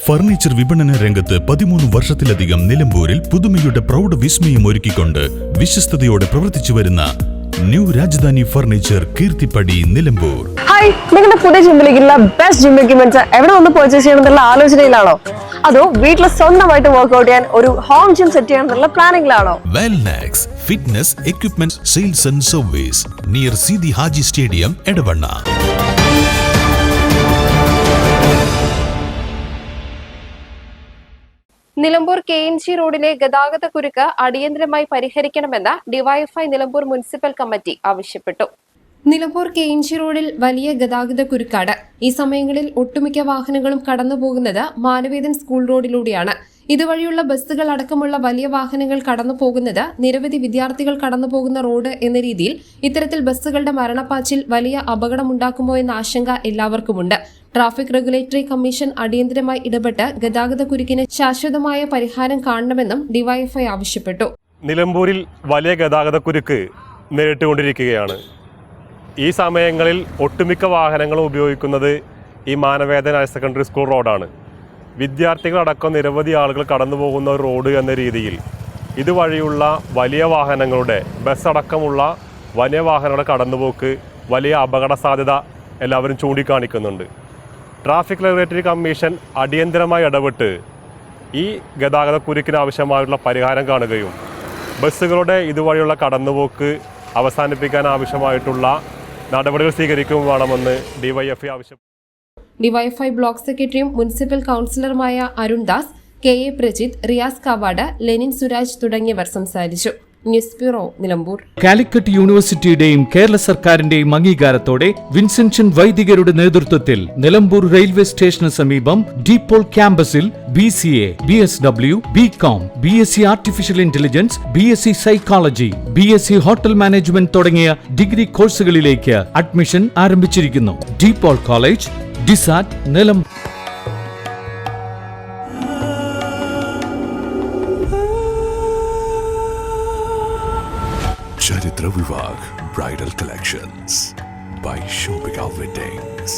Furniture വിപണന രംഗത്ത് 13 വർഷത്തിലധികം നിലമ്പൂരിൽ പുതുമയുടെ പ്രൗഢ വിസ്മയം ഒരുക്കിക്കൊണ്ട് വിശ്വസ്തയോടെ പ്രവർത്തിച്ചു വരുന്ന new Rajdhani furniture Keerthipadi Nilambur. Hi, നിങ്ങളുടെ പുതിയ ജിമ്മിലേക്കുള്ള ബെസ്റ്റ് ജിം എക്യുപ്മെന്റ്സ് എവിടെ വന്ന് പർച്ചേസ് ചെയ്യണമെന്നുള്ള ആലോചനയിലാണോ? അതോ വീട്ടിൽ സ്വന്തമായിട്ട് വർക്ക്ഔട്ട് ചെയ്യാൻ ഒരു ഹോം ജിം സെറ്റ് ചെയ്യാനുള്ള പ്ലാനിംഗിലാണോ? Wellnex fitness equipment sales and service near Sidi Haji stadium Edavanna. Nilambur KNG റോഡിലെ ഗതാഗത കുരുക്ക് അടിയന്തരമായി പരിഹരിക്കണമെന്ന് ഡിവൈഎഫ്ഐ നിലമ്പൂർ മുനിസിപ്പൽ കമ്മിറ്റി ആവശ്യപ്പെട്ടു. നിലമ്പൂർ KNG റോഡിൽ വലിയ ഗതാഗത കുരുക്കാണ്. ഈ സമയങ്ങളിൽ ഒട്ടുമിക്ക വാഹനങ്ങളും കടന്നുപോകുന്നത് മാനവേദൻ സ്കൂൾ റോഡിലൂടെയാണ്. ഇതുവഴിയുള്ള ബസ്സുകൾ അടക്കമുള്ള വലിയ വാഹനങ്ങൾ കടന്നു പോകുന്നത് നിരവധി വിദ്യാർത്ഥികൾ കടന്നുപോകുന്ന റോഡ് എന്ന രീതിയിൽ ഇത്തരത്തിൽ ബസ്സുകളുടെ മരണപ്പാച്ചിൽ വലിയ അപകടമുണ്ടാക്കുമോ എന്ന ആശങ്ക എല്ലാവർക്കുമുണ്ട്. ട്രാഫിക് റെഗുലേറ്ററി കമ്മീഷൻ അടിയന്തരമായി ഇടപെട്ട് ഗതാഗത കുരുക്കിന് ശാശ്വതമായ പരിഹാരം കാണണമെന്നും ഡിവൈഎഫ്ഐ ആവശ്യപ്പെട്ടു. നിലമ്പൂരിൽ വലിയ ഗതാഗത കുരുക്ക് നേരിട്ടുകൊണ്ടിരിക്കുകയാണ്. ഈ സമയങ്ങളിൽ ഒട്ടുമിക്ക വാഹനങ്ങളും ഉപയോഗിക്കുന്നത് ഈ മാനവേദൻ ഹയർ സെക്കൻഡറി സ്കൂൾ റോഡാണ്. വിദ്യാർത്ഥികളടക്കം നിരവധി ആളുകൾ കടന്നു പോകുന്ന ഒരു റോഡ് എന്ന രീതിയിൽ ഇതുവഴിയുള്ള വലിയ വാഹനങ്ങളുടെ ബസ് അടക്കമുള്ള വലിയ വാഹനങ്ങളുടെ കടന്നുപോക്ക് വലിയ അപകട സാധ്യത എല്ലാവരും ചൂണ്ടിക്കാണിക്കുന്നുണ്ട്. ട്രാഫിക് റെഗുലേറ്ററി കമ്മീഷൻ അടിയന്തരമായി ഇടപെട്ട് ഈ ഗതാഗത കുരുക്കിന് ആവശ്യമായുള്ള പരിഹാരം കാണുകയും ബസ്സുകളുടെ ഇതുവഴിയുള്ള കടന്നുപോക്ക് അവസാനിപ്പിക്കാൻ ആവശ്യമായിട്ടുള്ള നടപടികൾ സ്വീകരിക്കുകയും വേണമെന്ന് ഡിവൈഎഫ്ഐ ആവശ്യപ്പെട്ടു. ഡിവൈഎഫ്ഐ ബ്ലോക്ക് സെക്രട്ടറിയും മുനിസിപ്പൽ കൌൺസിലറുമായ അരുൺ ദാസ്, KA പ്രജിത്ത്, റിയാസ് കാവാട്, ലെനിൻ സുരാജ് തുടങ്ങിയവർ സംസാരിച്ചു. News bureau, Nilambur. കാലിക്കറ്റ് യൂണിവേഴ്സിറ്റിയുടെയും കേരള സർക്കാരിന്റെയും അംഗീകാരത്തോടെ വിൻസെൻഷൻ വൈദികരുടെ നേതൃത്വത്തിൽ നിലമ്പൂർ റെയിൽവേ സ്റ്റേഷന് സമീപം ഡീപോൾ ക്യാമ്പസിൽ BCA, BSW, BCom, BSc artificial intelligence, BSc psychology, BSc hotel management തുടങ്ങിയ ഡിഗ്രി കോഴ്സുകളിലേക്ക് അഡ്മിഷൻ ആരംഭിച്ചിരിക്കുന്നു. ഡീപോൾ കോളേജ്, ഡിസാറ്റ്, Nilambur. Charitra Vivag Bridal Collections by Shobhika Weddings.